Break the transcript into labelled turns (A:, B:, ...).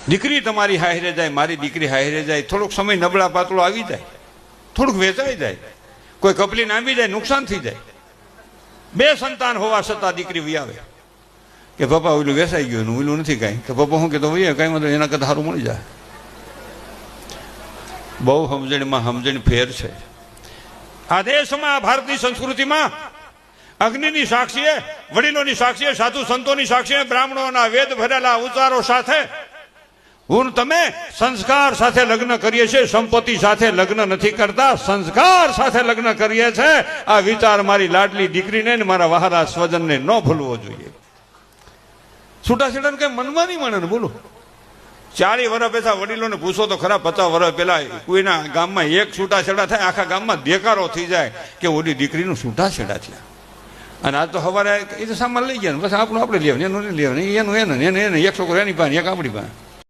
A: દીકરી તમારી હાહરે જાય, મારી દીકરી હાહરે જાય, થોડોક સમય નબળા પાતળો આવી જાય, થોડુંક વેચાઈ જાય, કોઈ કપલી નામી જાય, નુકસાન થઈ જાય. બે સંતાન હોવા છતાં દીકરી વિયાવે કે પપ્પા ઓલું વેસાઈ ગયું, ઓલું નથી કાંઈ, તો પપ્પા શું કે તો ભાઈ કાંઈ મતલબ એના કરતાં સારું મળી જાય. બહુ સમજણમાં સમજણ ફેર છે. આ દેશમાં, ભારતની સંસ્કૃતિમાં અગ્નિની સાક્ષીએ, વડીલોની સાક્ષીએ, સાધુ સંતોની સાક્ષીએ, બ્રાહ્મણોના વેદ ભરેલા ઉચ્ચારો સાથે હું તમે સંસ્કાર સાથે લગ્ન કરીએ છીએ. સંપત્તિ સાથે લગ્ન નથી કરતા, સંસ્કાર સાથે લગ્ન કરીએ છીએ. આ વિચાર મારી લાડલી દીકરીને ને મારા વહાલા સ્વજનને ન ભૂલવો જોઈએ. છૂટાછેડાને કઈ મનમાં નહીં મળે ને. બોલો, 40 વર્ષ પહેલા વડીલોને પૂછો તો ખરા, 50 વર્ષ પહેલા કોઈના ગામમાં એક છૂટાછેડા થાય, આખા ગામમાં દેકારો થઈ જાય કે ઓલી દીકરીનું છૂટાછેડા થયા. અને આજ તો સવારે એ તો સામાન લઈ ગયા, બસ આપણું આપણે લેવાનું, એનું નહીં લેવાનું, એનું એને એક છોકરો એની પાસે, એક આપણી પાસે.